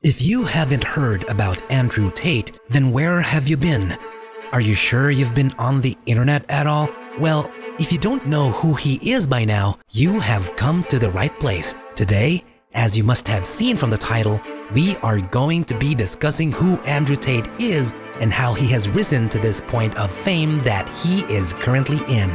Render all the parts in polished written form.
If you haven't heard about Andrew Tate, then where have you been? Are you sure you've been on the internet at all? Well, if you don't know who he is by now, you have come to the right place. Today, as you must have seen from the title, we are going to be discussing who Andrew Tate is and how he has risen to this point of fame that he is currently in.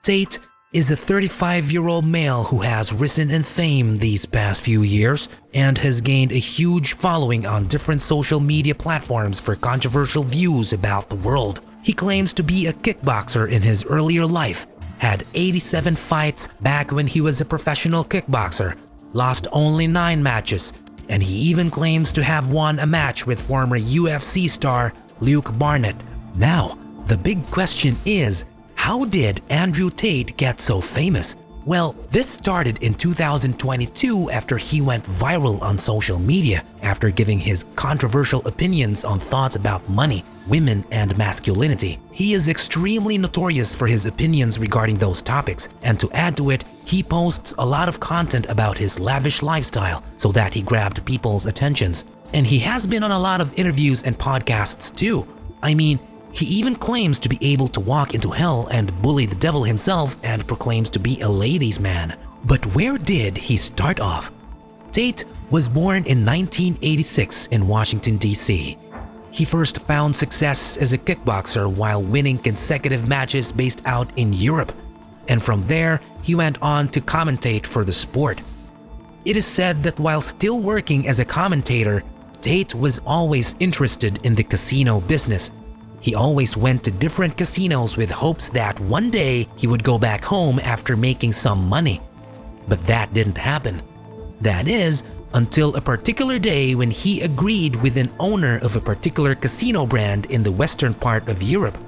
Tate is a 35-year-old male who has risen in fame these past few years and has gained a huge following on different social media platforms for controversial views about the world. He claims to be a kickboxer in his earlier life, had 87 fights back when he was a professional kickboxer, lost only 9 matches, and he even claims to have won a match with former UFC star Luke Barnett. Now, the big question is, how did Andrew Tate get so famous? Well, this started in 2022 after he went viral on social media after giving his controversial opinions on thoughts about money, women, and masculinity. He is extremely notorious for his opinions regarding those topics, and to add to it, he posts a lot of content about his lavish lifestyle so that he grabbed people's attentions. And he has been on a lot of interviews and podcasts too. I mean, he even claims to be able to walk into hell and bully the devil himself and proclaims to be a ladies' man. But where did he start off? Tate was born in 1986 in Washington, D.C. He first found success as a kickboxer while winning consecutive matches based out in Europe. And from there, he went on to commentate for the sport. It is said that while still working as a commentator, Tate was always interested in the casino business. He always went to different casinos with hopes that one day he would go back home after making some money. But that didn't happen. That is, until a particular day when he agreed with an owner of a particular casino brand in the western part of Europe.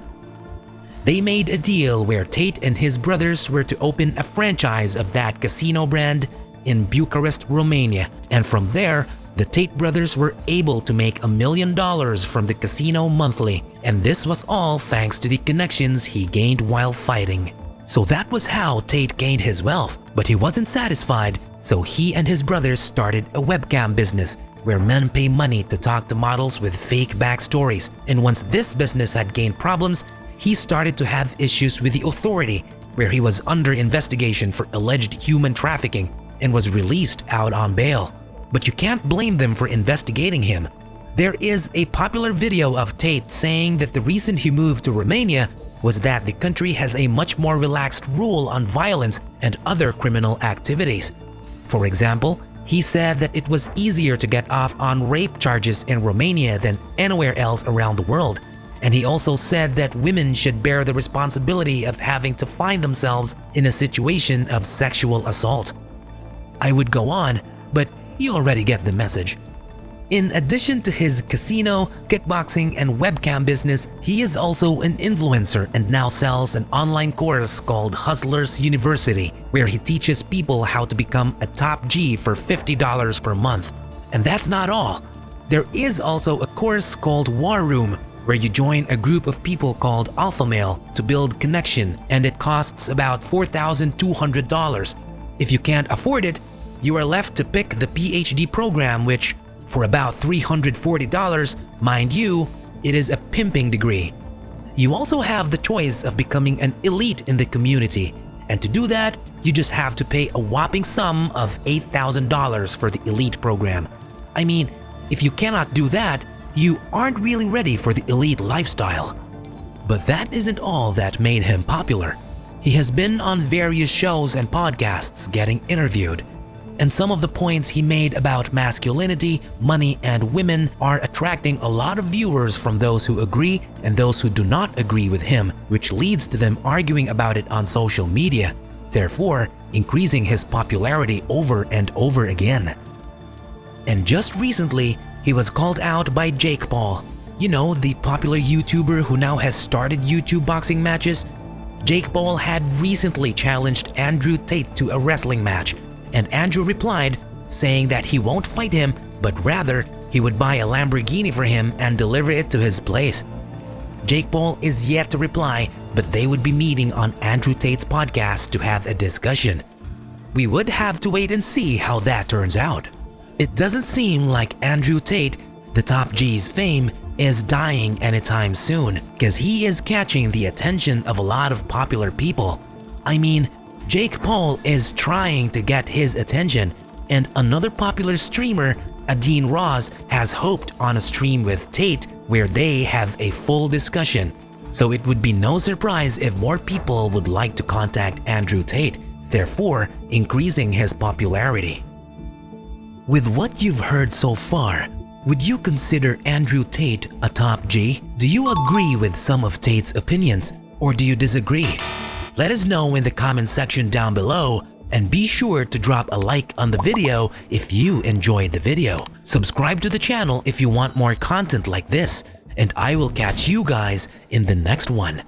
They made a deal where Tate and his brothers were to open a franchise of that casino brand in Bucharest, Romania, and from there, the Tate brothers were able to make $1 million from the casino monthly, and this was all thanks to the connections he gained while fighting. So that was how Tate gained his wealth, but he wasn't satisfied, so he and his brothers started a webcam business where men pay money to talk to models with fake backstories. And once this business had gained problems, he started to have issues with the authority, where he was under investigation for alleged human trafficking and was released out on bail. But you can't blame them for investigating him. There is a popular video of Tate saying that the reason he moved to Romania was that the country has a much more relaxed rule on violence and other criminal activities. For example, he said that it was easier to get off on rape charges in Romania than anywhere else around the world. And he also said that women should bear the responsibility of having to find themselves in a situation of sexual assault. I would go on, but you already get the message. In addition to his casino, kickboxing, and webcam business, he is also an influencer and now sells an online course called Hustlers University, where he teaches people how to become a top G for $50 per month. And that's not all. There is also a course called War Room, where you join a group of people called Alpha Male to build connection, and it costs about $4,200. If you can't afford it, you are left to pick the PhD program, which, for about $340, mind you, it is a pimping degree. You also have the choice of becoming an elite in the community, and to do that, you just have to pay a whopping sum of $8,000 for the elite program. I mean, if you cannot do that, you aren't really ready for the elite lifestyle. But that isn't all that made him popular. He has been on various shows and podcasts getting interviewed. And some of the points he made about masculinity, money, and women are attracting a lot of viewers from those who agree and those who do not agree with him, which leads to them arguing about it on social media, therefore increasing his popularity over and over again. And just recently, he was called out by Jake Paul. You know, the popular YouTuber who now has started YouTube boxing matches? Jake Paul had recently challenged Andrew Tate to a wrestling match, and Andrew replied, saying that he won't fight him, but rather he would buy a Lamborghini for him and deliver it to his place. Jake Paul is yet to reply, but they would be meeting on Andrew Tate's podcast to have a discussion. We would have to wait and see how that turns out. It doesn't seem like Andrew Tate, the top G's fame, is dying anytime soon, cause he is catching the attention of a lot of popular people. I mean, Jake Paul is trying to get his attention, and another popular streamer, Adine Ross, has hoped on a stream with Tate where they have a full discussion. So it would be no surprise if more people would like to contact Andrew Tate, therefore increasing his popularity. With what you've heard so far, would you consider Andrew Tate a top G? Do you agree with some of Tate's opinions, or do you disagree? Let us know in the comment section down below, and be sure to drop a like on the video if you enjoyed the video. Subscribe to the channel if you want more content like this, and I will catch you guys in the next one.